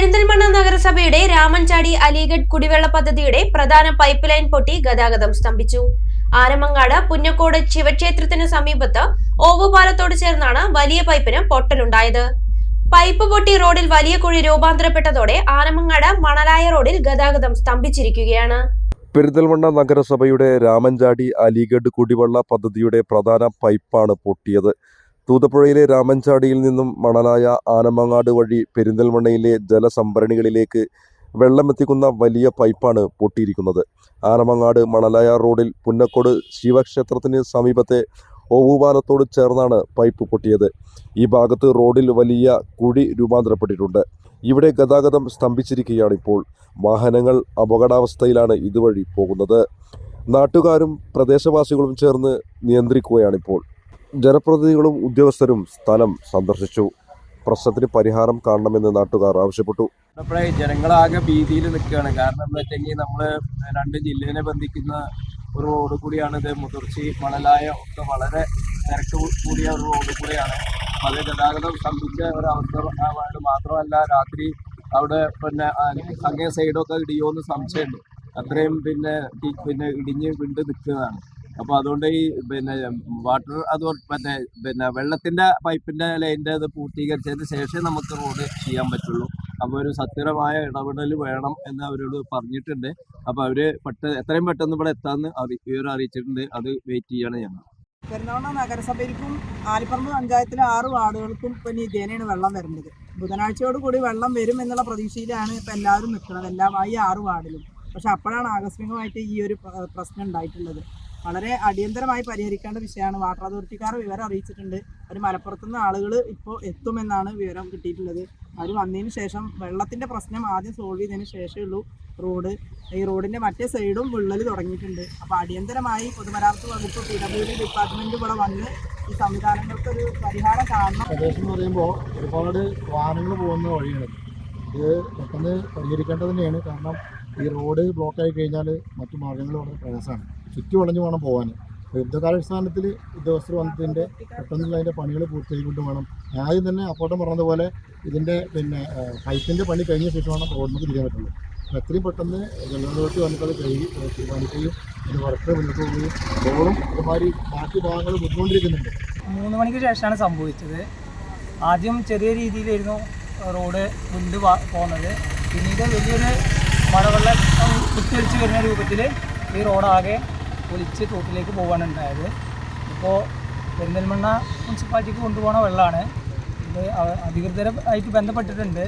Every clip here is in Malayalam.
പെരിന്തൽമണ്ണ നഗരസഭയുടെ രാമൻചാടി അലിഗഡ് കുടിവെള്ള പദ്ധതിയുടെ പ്രധാന പൈപ്പ് ലൈൻ പൊട്ടി ഗതാഗതം സ്തംഭിച്ചു. ആനമങ്ങാട് പുന്നക്കോട് ശിവക്ഷേത്രത്തിന് സമീപത്ത് ഓവുപാലത്തോട് ചേർന്നാണ് വലിയ പൈപ്പിന് പൊട്ടലുണ്ടായത്. പൈപ്പ് പൊട്ടി റോഡിൽ വലിയ കുഴി രൂപാന്തരപ്പെട്ടതോടെ ആനമങ്ങാട് മണലായ റോഡിൽ ഗതാഗതം സ്തംഭിച്ചിരിക്കുകയാണ്. പെരിന്തൽമണ്ണ നഗരസഭയുടെ രാമൻചാടി അലിഗഡ് കുടിവെള്ള പദ്ധതിയുടെ പ്രധാന പൈപ്പാണ് പൊട്ടിയത്. തൂതപ്പുഴയിലെ രാമൻചാടിയിൽ നിന്നും മണലായ ആനമങ്ങാട് വഴി പെരിന്തൽമണ്ണയിലെ ജലസംഭരണികളിലേക്ക് വെള്ളമെത്തിക്കുന്ന വലിയ പൈപ്പാണ് പൊട്ടിയിരിക്കുന്നത്. ആനമങ്ങാട് മണലായ റോഡിൽ പുന്നക്കോട് ശിവക്ഷേത്രത്തിന് സമീപത്തെ ഓവുപാലത്തോട് ചേർന്നാണ് പൈപ്പ് പൊട്ടിയത്. ഈ ഭാഗത്ത് റോഡിൽ വലിയ കുഴി രൂപാന്തരപ്പെട്ടിട്ടുണ്ട്. ഇവിടെ ഗതാഗതം സ്തംഭിച്ചിരിക്കുകയാണിപ്പോൾ. വാഹനങ്ങൾ അപകടാവസ്ഥയിലാണ് ഇതുവഴി പോകുന്നത്. നാട്ടുകാരും പ്രദേശവാസികളും ചേർന്ന് നിയന്ത്രിക്കുകയാണിപ്പോൾ. ജനപ്രതിനിധികളും ഉദ്യോഗസ്ഥരും സ്ഥലം സന്ദർശിച്ചു. പ്രശ്നത്തിന് പരിഹാരം കാണണമെന്ന് നാട്ടുകാർ ആവശ്യപ്പെട്ടു. നമ്മുടെ ജനങ്ങളാകെ ഭീതിയിൽ നിൽക്കുകയാണ്. കാരണം എന്താ വെച്ചെങ്കിൽ നമ്മൾ രണ്ട് ജില്ലയെ ബന്ധിക്കുന്ന ഒരു റോഡ് കൂടിയാണ് ഇത്. മുതിർച്ചി മണലായ ഒക്കെ വളരെ തിരക്ക് കൂടിയ ഒരു റോഡ് കൂടിയാണ്. അത് ഗതാഗതം സ്തംഭിച്ച ഒരവസ്ഥ മാത്രമല്ല, രാത്രി അവിടെ അങ്ങേ സൈഡൊക്കെ ഇടിയോന്ന് സംശയമുണ്ട്. അത്രയും ഇടിഞ്ഞ് വിണ്ട് നിൽക്കുന്നതാണ്. അപ്പോൾ അതുകൊണ്ട് ഈ വാട്ടർ വെള്ളത്തിൻ്റെ പൈപ്പിൻ്റെ ലൈൻ്റെ ഇത് പൂർത്തീകരിച്ചതിന് ശേഷം നമുക്ക് റോഡ് ചെയ്യാൻ പറ്റുള്ളൂ. അപ്പോൾ ഒരു സത്യമായ ഇടപെടൽ വേണം എന്ന് അവരോട് പറഞ്ഞിട്ടുണ്ട്. അപ്പോൾ അവർ എത്രയും പെട്ടെന്ന് ഇവിടെ എത്താമെന്ന് അറിയിച്ചിട്ടുണ്ട്. അത് വെയിറ്റ് ചെയ്യാണ് ഞങ്ങൾ. പെരിന്തൽമണ്ണ നഗരസഭയിൽക്കും ആലിപ്പറമ്പ് പഞ്ചായത്തിലെ 6 വാർഡുകൾക്കും ഇപ്പം നിത്യേനയാണ് വെള്ളം വരുന്നത്. ബുധനാഴ്ചയോട് കൂടി വെള്ളം വരും എന്നുള്ള പ്രതീക്ഷയിലാണ് ഇപ്പം എല്ലാവരും നിൽക്കുന്നത്, ഈ 6 വാർഡിലും. പക്ഷെ അപ്പോഴാണ് ആകസ്മികമായിട്ട് ഈ ഒരു പ്രശ്നം ഉണ്ടായിട്ടുള്ളത്. വളരെ അടിയന്തരമായി പരിഹരിക്കേണ്ട വിഷയമാണ്. വാട്ടർ അതോറിറ്റിക്കാർ വിവരം അറിയിച്ചിട്ടുണ്ട്. അവർ മലപ്പുറത്തു നിന്ന് ആളുകൾ ഇപ്പോൾ എത്തുമെന്നാണ് വിവരം കിട്ടിയിട്ടുള്ളത്. അവർ വന്നതിന് ശേഷം വെള്ളത്തിൻ്റെ പ്രശ്നം ആദ്യം സോൾവ് ചെയ്തതിന് ശേഷമുള്ളൂ റോഡ്. ഈ റോഡിൻ്റെ മറ്റേ സൈഡും വിള്ളൽ തുടങ്ങിയിട്ടുണ്ട്. അപ്പോൾ അടിയന്തരമായി പൊതുമരാമത്ത് വകുപ്പ് PWD ഡിപ്പാർട്ട്മെൻറ്റ് ഇവിടെ വന്ന് ഈ സംവിധാനങ്ങൾക്കൊരു പരിഹാരം കാണണം. പ്രദേശം എന്ന് പറയുമ്പോൾ ഒരുപാട് വാഹനങ്ങൾ പോകുന്ന വഴിയാണ്. ഇത് പെട്ടെന്ന് പരിഹരിക്കേണ്ടത് തന്നെയാണ്. കാരണം ഈ റോഡ് ബ്ലോക്കായി കഴിഞ്ഞാൽ മറ്റു മാർഗ്ഗങ്ങൾ വളരെ പ്രയാസമാണ്. ചുറ്റി വളഞ്ഞു വേണം പോകാൻ. യുദ്ധകാലാടിസ്ഥാനത്തിൽ ഉദ്യോഗസ്ഥർ വന്നതിൻ്റെ പെട്ടെന്നുള്ള അതിൻ്റെ പണികൾ പൂർത്തിയായിക്കൊണ്ട് വേണം. ആദ്യം തന്നെ അപ്പോട്ടം പറഞ്ഞതുപോലെ ഇതിൻ്റെ പൈപ്പിൻ്റെ പണി കഴിഞ്ഞ ശേഷമാണ് റോഡിലേക്ക് തിരിയാൻ പറ്റുള്ളൂ. അപ്പോൾ എത്രയും പെട്ടെന്ന് ജനങ്ങളോട്ട് വന്നിട്ട് അത് തീരുമാനിക്കുകയും അതിന് വർക്ക് മുന്നോട്ട് പോവുകയും റോഡും ഒരുമാതിരി ബാക്കി ഭാഗങ്ങൾ ബുദ്ധിമുട്ടിരിക്കുന്നുണ്ട്. 3 മണിക്ക് ശേഷമാണ് സംഭവിച്ചത്. ആദ്യം ചെറിയ രീതിയിലായിരുന്നു റോഡ് വിണ്ട് പോകുന്നത്. പിന്നീട് വലിയൊരു മഴവെള്ളം കുത്തിയൊലിച്ച് വരുന്ന രൂപത്തിൽ ഈ റോഡാകെ ഒലിച്ച് തോട്ടിലേക്ക് പോകാണ് ഉണ്ടായത്. ഇപ്പോൾ പെരിന്തൽമണ്ണ മുനിസിപ്പാലിറ്റിക്ക് കൊണ്ടുപോകുന്ന വെള്ളമാണ്. ഇത് അധികൃതരായിട്ട് ബന്ധപ്പെട്ടിട്ടുണ്ട്.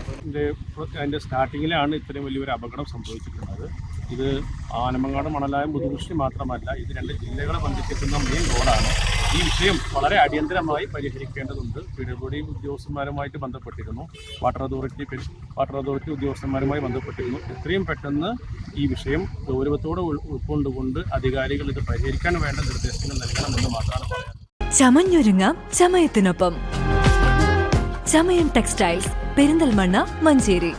അതിൻ്റെ സ്റ്റാർട്ടിങ്ങിലാണ് ഇത്രയും വലിയൊരു അപകടം സംഭവിച്ചിട്ടുള്ളത്. ഇത് ആനമങ്ങാട് മണലായ മുതുകുരിശി മാത്രമല്ല, ഇത് 2 ജില്ലകളെ ബന്ധിപ്പിക്കുന്ന മെയിൻ റോഡാണ്. ഈ വിഷയം വളരെ അടിയന്തരമായി പരിഹരിക്കേണ്ടതുണ്ട്. PWD ഉദ്യോഗസ്ഥന്മാരുമായിട്ട് ബന്ധപ്പെട്ടിരുന്നു, വാട്ടർ അതോറിറ്റി ഉദ്യോഗസ്ഥന്മാരുമായി ബന്ധപ്പെട്ടിരുന്നു. എത്രയും പെട്ടെന്ന് ഈ വിഷയം ഗൗരവത്തോടെ ഉൾക്കൊണ്ടുകൊണ്ട് അധികാരികൾ ഇത് പരിഹരിക്കാൻ വേണ്ട നിർദ്ദേശങ്ങൾ നൽകണമെന്ന് മാത്രമാണ് പറയാൻ. ചമഞ്ഞൊരുങ്ങാം ചമയത്തിനൊപ്പം. ചമയം ടെക്സ്റ്റൈൽസ്, പെരിന്തൽമണ്ണ, മഞ്ചേരി.